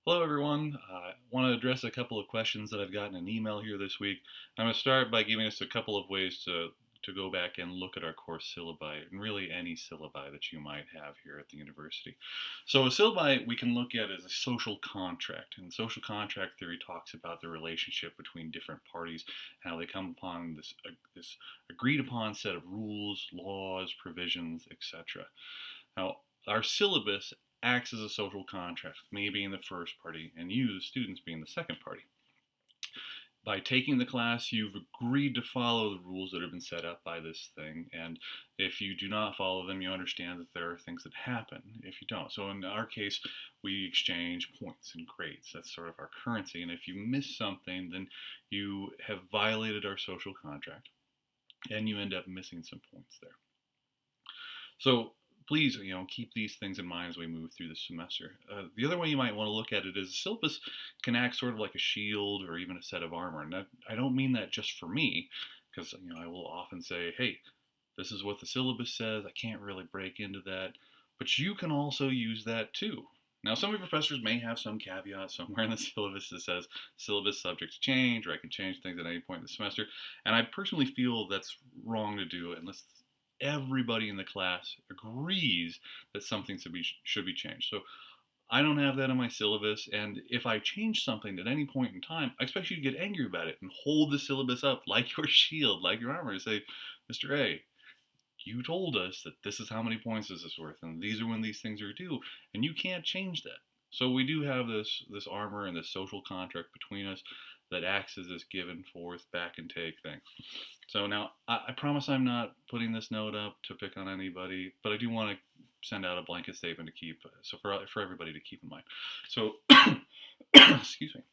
Hello, everyone. I want to address a couple of questions that I've gotten in an email here this week. I'm going to start by giving us a couple of ways to go back and look at our course syllabi and really any syllabi that you might have here at the university. So, a syllabi we can look at as a social contract, and social contract theory talks about the relationship between different parties, how they come upon this agreed upon set of rules, laws, provisions, etc. Now, our syllabus acts as a social contract, with me being the first party and you, the students, being the second party. By taking the class, you've agreed to follow the rules that have been set up by this thing, and if you do not follow them, you understand that there are things that happen if you don't. So in our case, we exchange points and grades. That's sort of our currency, and if you miss something, then you have violated our social contract, and you end up missing some points there. So please, keep these things in mind as we move through the semester. The other way you might want to look at it is the syllabus can act sort of like a shield or even a set of armor. And I don't mean that just for me, because I will often say, hey, this is what the syllabus says. I can't really break into that, but you can also use that too. Now, some of your professors may have some caveat somewhere in the syllabus that says syllabus subject to change, or I can change things at any point in the semester. And I personally feel that's wrong to do unless everybody in the class agrees that something should be changed. So I don't have that in my syllabus, and if I change something at any point in time, I expect you to get angry about it and hold the syllabus up like your shield, like your armor, and say, Mr. A, you told us that this is how many points this is worth, and these are when these things are due, and you can't change that. So we do have this armor and this social contract between us that acts as this give and forth, back and take thing. So now I promise I'm not putting this note up to pick on anybody, but I do want to send out a blanket statement to keep so for everybody to keep in mind. So excuse me.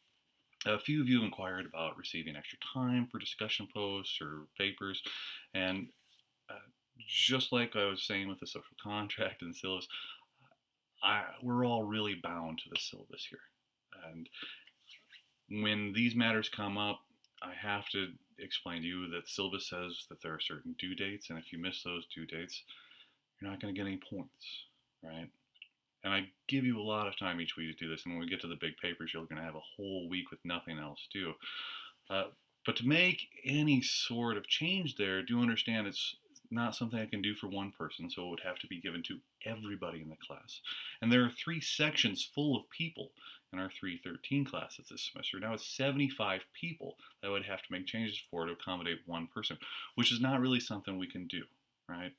A few of you inquired about receiving extra time for discussion posts or papers, and uh, just like I was saying with the social contract and syllabus, we're all really bound to the syllabus here. And when these matters come up, I have to explain to you that the syllabus says that there are certain due dates, and if you miss those due dates, you're not going to get any points, right? And I give you a lot of time each week to do this, and when we get to the big papers, you're going to have a whole week with nothing else to do. But to make any sort of change there, do understand it's not something I can do for one person, so it would have to be given to everybody in the class. And there are 3 sections full of people in our 313 classes this semester. Now it's 75 people that would have to make changes for to accommodate one person, which is not really something we can do, right?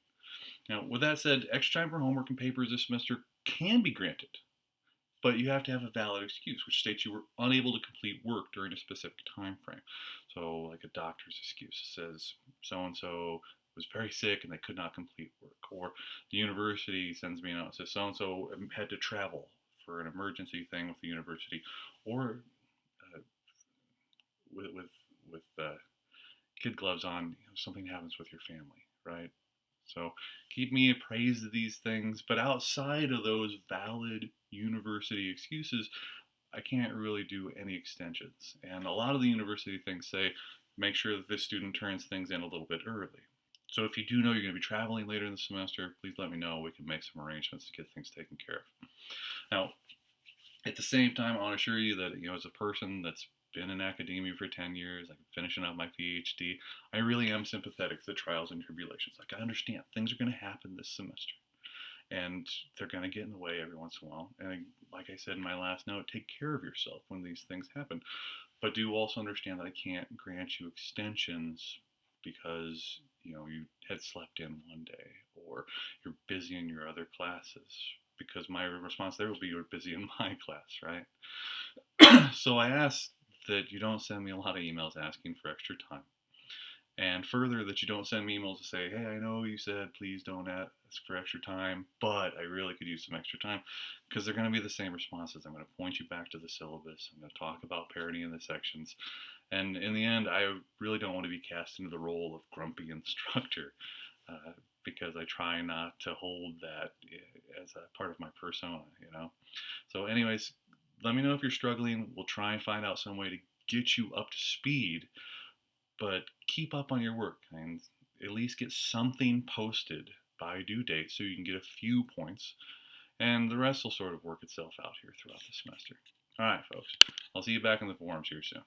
Now, with that said, extra time for homework and papers this semester can be granted, but you have to have a valid excuse, which states you were unable to complete work during a specific time frame. So, like a doctor's excuse says so and so was very sick and they could not complete work, or the university sends me a note that says so and so had to travel for an emergency thing with the university, or uh, with kid gloves on, something happens with your family, right? So keep me appraised of these things, but outside of those valid university excuses, I can't really do any extensions. And a lot of the university things say make sure that this student turns things in a little bit early. So if you do know you're going to be traveling later in the semester, please let me know. We can make some arrangements to get things taken care of. Now, at the same time, I want to assure you that, as a person that's been in academia for 10 years, like finishing up my PhD, I really am sympathetic to the trials and tribulations. Like, I understand things are going to happen this semester, and they're going to get in the way every once in a while. And like I said in my last note, take care of yourself when these things happen. But do also understand that I can't grant you extensions because, you had slept in one day or you're busy in your other classes, because my response there will be you're busy in my class, right? So I ask that you don't send me a lot of emails asking for extra time. And further, that you don't send me emails to say, hey, I know you said please don't ask for extra time, but I really could use some extra time, because they're going to be the same responses. I'm going to point you back to the syllabus. I'm going to talk about parity in the sections. And in the end, I really don't want to be cast into the role of grumpy instructor, because I try not to hold that as a part of my persona. So anyways, let me know if you're struggling. We'll try and find out some way to get you up to speed, but keep up on your work and at least get something posted by due date so you can get a few points, and the rest will sort of work itself out here throughout the semester. All right, folks. I'll see you back in the forums here soon.